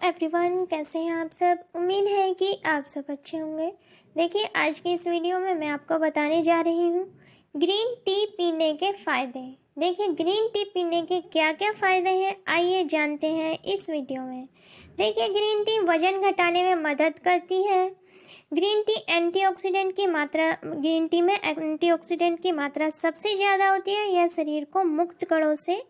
Everyone, कैसे हैं आप सब। उम्मीद है कि आप सब अच्छे होंगे। देखिए, आज की इस वीडियो में मैं आपको बताने जा रही हूँ ग्रीन टी पीने के फ़ायदे। देखिए, ग्रीन टी पीने के क्या क्या फ़ायदे हैं, आइए जानते हैं इस वीडियो में। देखिए, ग्रीन टी वज़न घटाने में मदद करती है। ग्रीन टी में एंटीऑक्सीडेंट की मात्रा सबसे ज़्यादा होती है। यह शरीर को मुक्त कणों से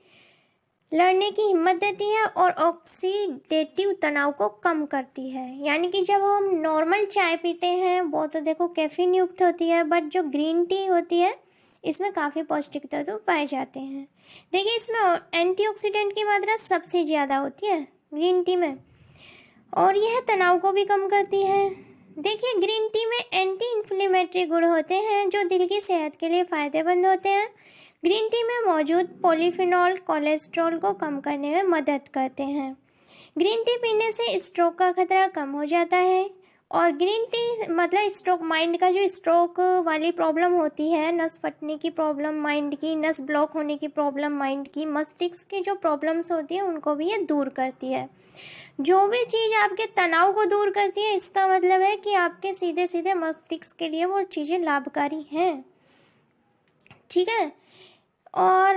लड़ने की हिम्मत देती है और ऑक्सीडेटिव तनाव को कम करती है। यानी कि जब हम नॉर्मल चाय पीते हैं वो तो देखो कैफीन युक्त होती है, बट जो ग्रीन टी होती है इसमें काफ़ी पौष्टिक तत्व पाए जाते हैं। देखिए, इसमें एंटीऑक्सीडेंट की मात्रा सबसे ज़्यादा होती है ग्रीन टी में, और यह तनाव को भी कम करती है। देखिए, ग्रीन टी में एंटी इन्फ्लेमेटरी गुण होते हैं जो दिल की सेहत के लिए फ़ायदेमंद होते हैं। ग्रीन टी में मौजूद पॉलीफिनॉल कोलेस्ट्रॉल को कम करने में मदद करते हैं। ग्रीन टी पीने से स्ट्रोक का खतरा कम हो जाता है। और ग्रीन टी मतलब स्ट्रोक, माइंड का जो स्ट्रोक वाली प्रॉब्लम होती है, नस फटने की प्रॉब्लम माइंड की, नस ब्लॉक होने की प्रॉब्लम माइंड की, मस्तिष्क की जो प्रॉब्लम्स होती है उनको भी ये दूर करती है। जो भी चीज़ आपके तनाव को दूर करती है, इसका मतलब है कि आपके सीधे सीधे मस्तिष्क के लिए वो चीज़ें लाभकारी हैं। ठीक है। और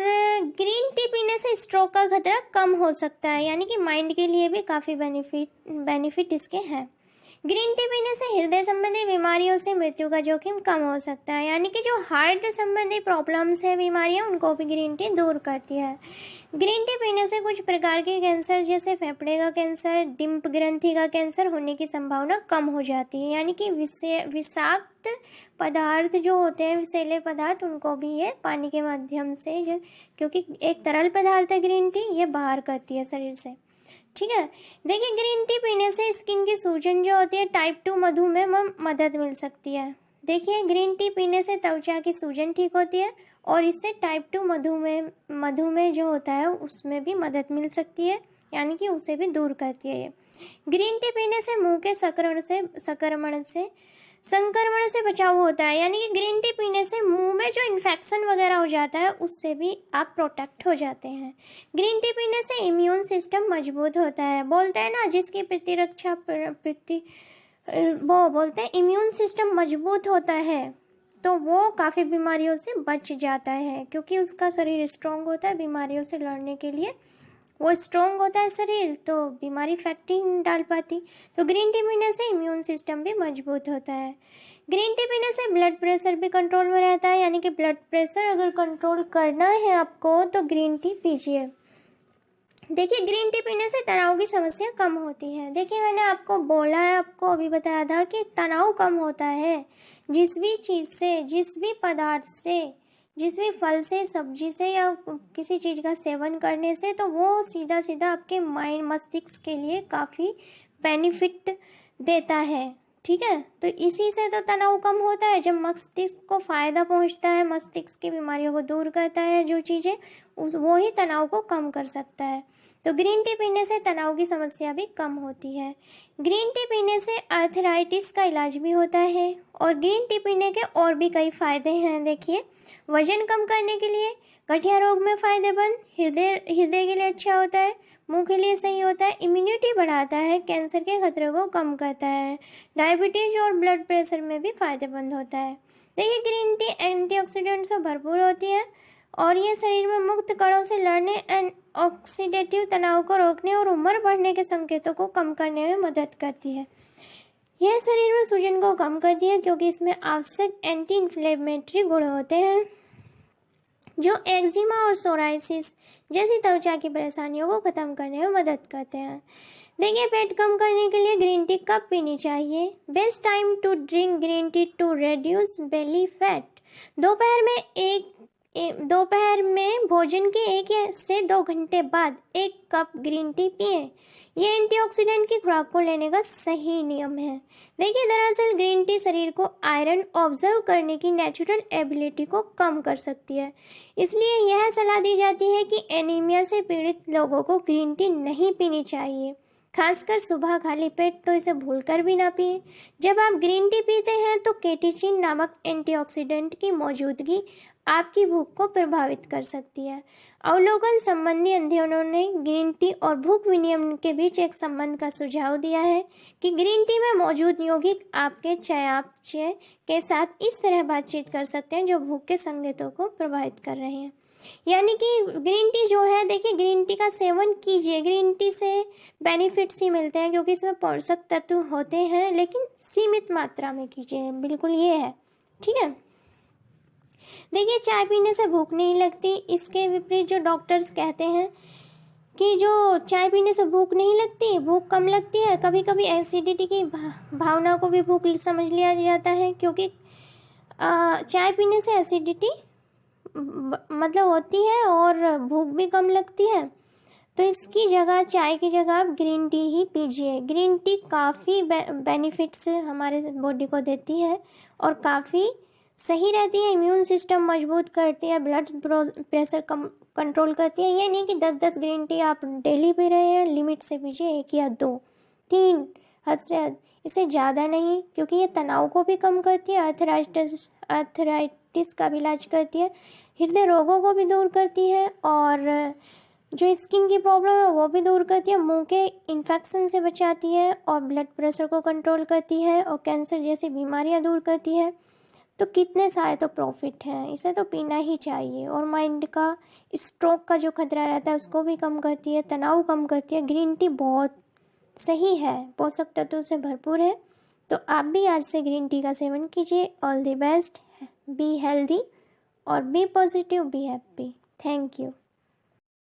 ग्रीन टी पीने से स्ट्रोक का खतरा कम हो सकता है, यानी कि माइंड के लिए भी काफ़ी बेनिफिट इसके हैं। ग्रीन टी पीने से हृदय संबंधी बीमारियों से मृत्यु का जोखिम कम हो सकता है। यानी कि जो हार्ट संबंधी प्रॉब्लम्स है, बीमारियां, उनको भी ग्रीन टी दूर करती है। ग्रीन टी पीने से कुछ प्रकार के कैंसर जैसे फेफड़े का कैंसर, डिंप ग्रंथि का कैंसर होने की संभावना कम हो जाती है। यानी कि विषाक्त पदार्थ जो होते हैं, विषैले पदार्थ, उनको भी ये पानी के माध्यम से, क्योंकि एक तरल पदार्थ है ग्रीन टी, ये बाहर करती है शरीर से। ठीक है। देखिए, ग्रीन टी पीने से स्किन की सूजन जो होती है, टाइप 2 मधुमेह में मदद मिल सकती है। देखिए, ग्रीन टी पीने से त्वचा की सूजन ठीक होती है और इससे टाइप 2 मधुमेह जो होता है उसमें भी मदद मिल सकती है, यानी कि उसे भी दूर करती है ये। ग्रीन टी पीने से मुंह के संक्रमण से बचाव होता है। यानी कि ग्रीन टी पीने से मुंह में जो इन्फेक्शन वगैरह हो जाता है उससे भी आप प्रोटेक्ट हो जाते हैं। ग्रीन टी पीने से इम्यून सिस्टम मजबूत होता है। बोलते हैं ना, जिसकी वो बोलते हैं इम्यून सिस्टम मजबूत होता है तो वो काफ़ी बीमारियों से बच जाता है, क्योंकि उसका शरीर स्ट्रांग होता है बीमारियों से लड़ने के लिए। वो स्ट्रॉन्ग होता है शरीर, तो बीमारी इफेक्ट ही नहीं डाल पाती। तो ग्रीन टी पीने से इम्यून सिस्टम भी मजबूत होता है। ग्रीन टी पीने से ब्लड प्रेशर भी कंट्रोल में रहता है। यानी कि ब्लड प्रेशर अगर कंट्रोल करना है आपको तो ग्रीन टी पीजिए। देखिए, ग्रीन टी पीने से तनाव की समस्या कम होती है। देखिए, मैंने आपको बोला है, आपको अभी बताया था कि तनाव कम होता है जिस भी चीज़ से, जिस भी पदार्थ से, जिस भी फल से, सब्जी से या किसी चीज़ का सेवन करने से, तो वो सीधा सीधा आपके माइंड, मस्तिष्क के लिए काफ़ी बेनिफिट देता है। ठीक है। तो इसी से तो तनाव कम होता है। जब मस्तिष्क को फ़ायदा पहुंचता है, मस्तिष्क की बीमारियों को दूर करता है जो चीज़ें, वो ही तनाव को कम कर सकता है। तो ग्रीन टी पीने से तनाव की समस्या भी कम होती है। ग्रीन टी पीने से आर्थराइटिस का इलाज भी होता है। और ग्रीन टी पीने के और भी कई फ़ायदे हैं। देखिए, वजन कम करने के लिए, गठिया रोग में फ़ायदेमंद, हृदय के लिए अच्छा होता है, मुंह के लिए सही होता है, इम्यूनिटी बढ़ाता है, कैंसर के खतरे को कम करता है, डायबिटीज और ब्लड प्रेशर में भी फ़ायदेमंद होता है। देखिए, ग्रीन टी एंटीऑक्सीडेंट से भरपूर होती है और ये शरीर में मुक्त कणों से लड़ने, ऑक्सीडेटिव तनाव को रोकने और उम्र बढ़ने के संकेतों को कम करने में मदद करती है। यह शरीर में सूजन को कम करती है क्योंकि इसमें आवश्यक एंटी इन्फ्लेमेटरी गुण होते हैं जो एक्जिमा और सोराइसिस जैसी त्वचा की परेशानियों को खत्म करने में मदद करते हैं। देखिए, पेट कम करने के लिए ग्रीन टी कब पीनी चाहिए। Best time to drink green tea to reduce belly fat. दोपहर में भोजन के 1 से 2 घंटे बाद 1 कप ग्रीन टी पिएं। यह एंटीऑक्सीडेंट की खुराक को लेने का सही नियम है। देखिए, दरअसल ग्रीन टी शरीर को आयरन ऑब्जर्व करने की नेचुरल एबिलिटी को कम कर सकती है। इसलिए यह सलाह दी जाती है कि एनीमिया से पीड़ित लोगों को ग्रीन टी नहीं पीनी चाहिए, खासकर सुबह खाली पेट, तो इसे भूलकर भी ना पिएं। जब आप ग्रीन टी पीते हैं तो कैटेचिन नामक एंटीऑक्सीडेंट की मौजूदगी आपकी भूख को प्रभावित कर सकती है। अवलोकन संबंधी अध्ययनों ने ग्रीन टी और भूख विनियमन के बीच एक संबंध का सुझाव दिया है कि ग्रीन टी में मौजूद यौगिक आपके चयापचय के साथ इस तरह बातचीत कर सकते हैं जो भूख के संकेतों को प्रभावित कर रहे हैं। यानी कि ग्रीन टी जो है, देखिए ग्रीन टी का सेवन कीजिए, ग्रीन टी से बेनिफिट्स ही मिलते हैं क्योंकि इसमें पोषक तत्व होते हैं, लेकिन सीमित मात्रा में कीजिए, बिल्कुल ये है, ठीक है। देखिए चाय पीने से भूख नहीं लगती, इसके विपरीत जो डॉक्टर्स कहते हैं कि जो चाय पीने से भूख नहीं लगती, भूख कम लगती है, कभी कभी एसिडिटी की भावना को भी भूख समझ लिया जाता है, क्योंकि चाय पीने से एसिडिटी मतलब होती है और भूख भी कम लगती है। तो इसकी जगह, चाय की जगह आप ग्रीन टी ही पीजिए। ग्रीन टी काफ़ी बेनिफिट्स हमारे बॉडी को देती है और काफ़ी सही रहती है, इम्यून सिस्टम मजबूत करती है, ब्लड प्रेशर कंट्रोल करती है। ये नहीं कि 10-10 ग्रीन टी आप डेली पी रहे हैं, लिमिट से पीजिए, 1 या 2, 3 हद से हद, इससे ज़्यादा नहीं, क्योंकि ये तनाव को भी कम करती है, आर्थराइटिस का भी इलाज करती है, हृदय रोगों को भी दूर करती है और जो स्किन की प्रॉब्लम है वो भी दूर करती है, मुंह के इन्फेक्शन से बचाती है और ब्लड प्रेशर को कंट्रोल करती है और कैंसर जैसी बीमारियां दूर करती है। तो कितने सारे तो प्रॉफिट हैं, इसे तो पीना ही चाहिए। और माइंड का स्ट्रोक का जो खतरा रहता है उसको भी कम करती है, तनाव कम करती है। ग्रीन टी बहुत सही है, पोषक तत्वों से भरपूर है। तो आप भी आज से ग्रीन टी का सेवन कीजिए। All the best, be healthy और be positive, be happy. Thank you.